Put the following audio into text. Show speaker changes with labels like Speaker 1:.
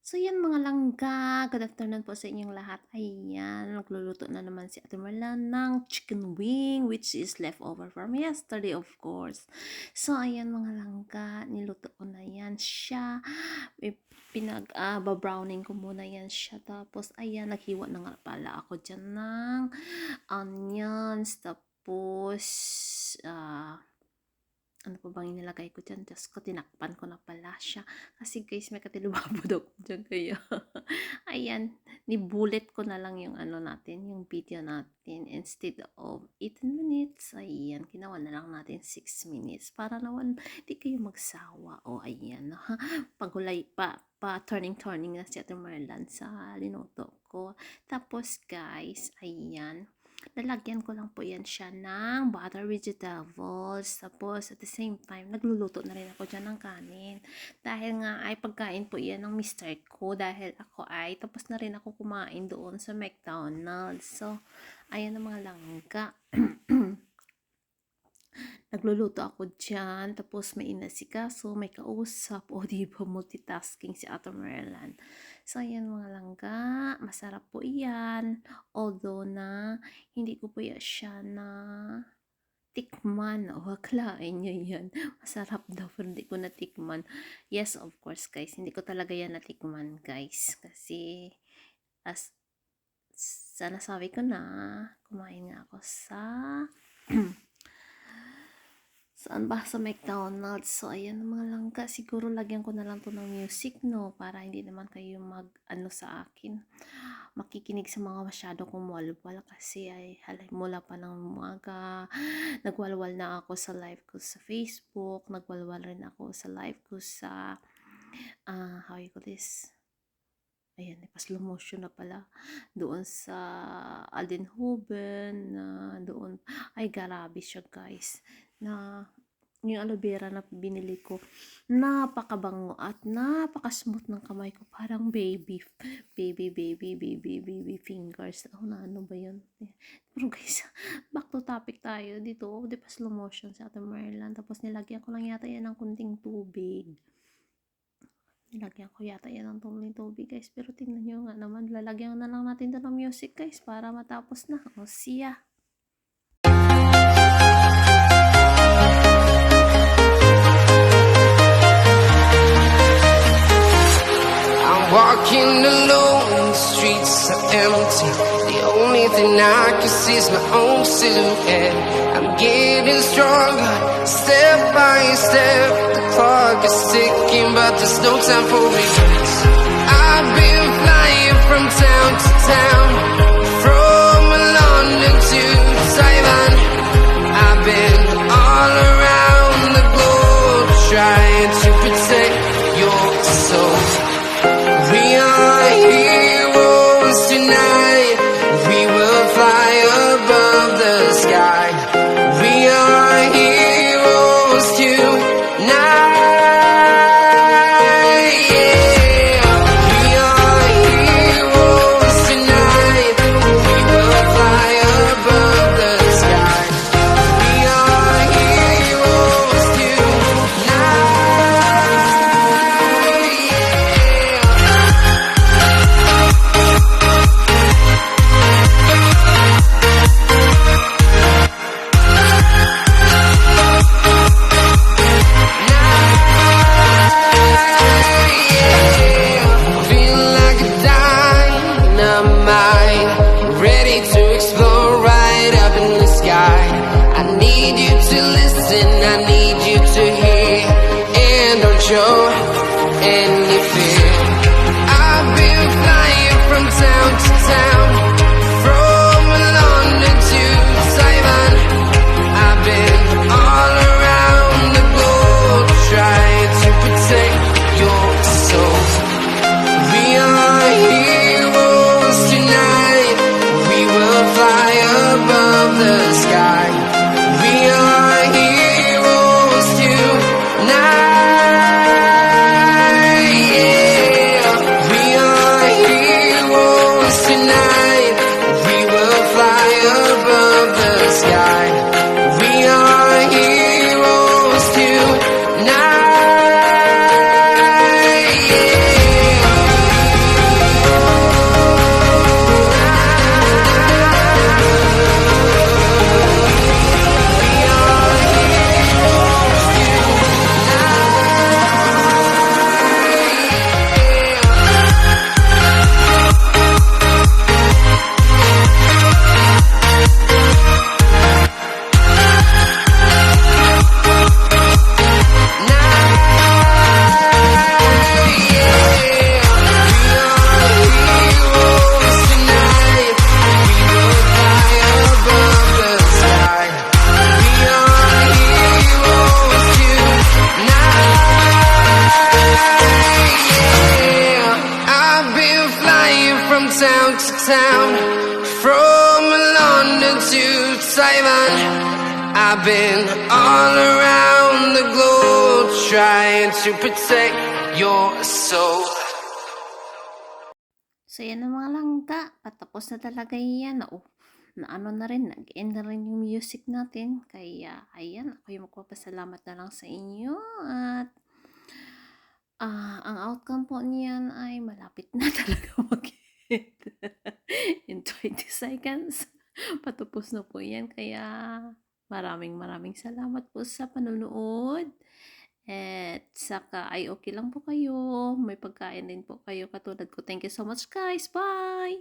Speaker 1: So yan mga langga, good afternoon po sa inyong lahat. Ayan, nagluluto na naman si Ate Marlan ng chicken wing which is leftover from yesterday of course. So ayan mga langga, niluto ko na yan siya. Pinag-browning ko muna yan siya. Tapos ayan, naghiwa na nga pala ako dyan ng onions. Tapos, ano pa bang inilagay ko dyan? Diyos ko, tinakpan ko na pala siya. Kasi guys, may katilubabod ako dyan. Kaya, ayan, nibulet ko na lang yung ano natin, yung video natin. Instead of 18 minutes, ayan, ginawa na lang natin 6 minutes. Para naman, di kayo magsawa. O, ayan, pagulay pa turning na si Ate Marlan sa linuto ko. Tapos guys, ayan, lalagyan ko lang po yan siya ng butter vegetables. Tapos, at the same time, nagluluto na rin ako dyan ng kanin. Dahil nga ay pagkain po yan ng mister ko. Dahil ako ay tapos na rin ako kumain doon sa McDonald's. So, ayan ang mga langga. Nagluluto ako dyan, tapos may inasikaso, may kausap, o diba multitasking si Ate Marlan. So, ayan mga langga, masarap po iyan. Although na, hindi ko po siya na tikman. O, akalain nyo yan. Masarap daw, pero hindi ko natikman. Yes, of course guys, hindi ko talaga yan natikman guys. Kasi, sana sabi ko na, kumain nga ako sa saan ba? Sa McDonald's. So, ayan mga langga. Siguro lagyan ko na lang to ng music, no? Para hindi naman kayo mag-ano sa akin. Makikinig sa mga masyado kong walwal. Kasi ay mula pa ng umaga. Nagwalwal na ako sa live ko sa Facebook. Nagwalwal rin ako sa live ko sa, how you call this? Ayan, pa-slow motion na pala. Doon sa Aldenhoven. Doon. Ay, grabe siya guys. Na yung aloe vera na binili ko, napakabango at napaka-smooth ng kamay ko. Parang baby fingers. Ano ba yun? Pero guys, back to topic tayo dito. Di pa slow motion sa Ate Marlan. Tapos nilagyan ko lang yata yan ng kunting tubig. Nilagyan ko yata yan ng tubig guys. Pero tingnan nyo nga naman, lalagyan na lang natin ito ng music guys para matapos na. O siya.
Speaker 2: Walking alone, the streets are empty. The only thing I can see is my own silhouette. I'm getting stronger, step by step. The clock is ticking, but there's no time for regrets. I've been flying from town to town, from London to Taiwan. I've been all around the globe, trying to protect your soul. We are heroes tonight. We will fly above the sky. We are heroes tonight. Yeah. We are heroes tonight. We will fly above the sky. We are heroes tonight. Show any fear. I've been flying from town to town, from London to Taiwan. I've been all around the globe, trying to protect your soul. We are heroes tonight. We will fly above the sky. We are heroes tonight. Yeah. out of town, from London to Taiwan. I've been all around the globe trying to protect your soul.
Speaker 1: So, yan ang mga langga. Patapos na talaga yan. Na ano na rin, nag-end na rin yung music natin. Kaya, ayan, ako yung magpapasalamat na lang sa inyo. At, ang outcome po niyan ay malapit na talaga mag-end. In 20 seconds, patapos na po yan. Kaya, maraming salamat po sa panonood. At saka ay okay lang po kayo. May pagkain din po kayo katulad ko. Thank you so much guys. Bye!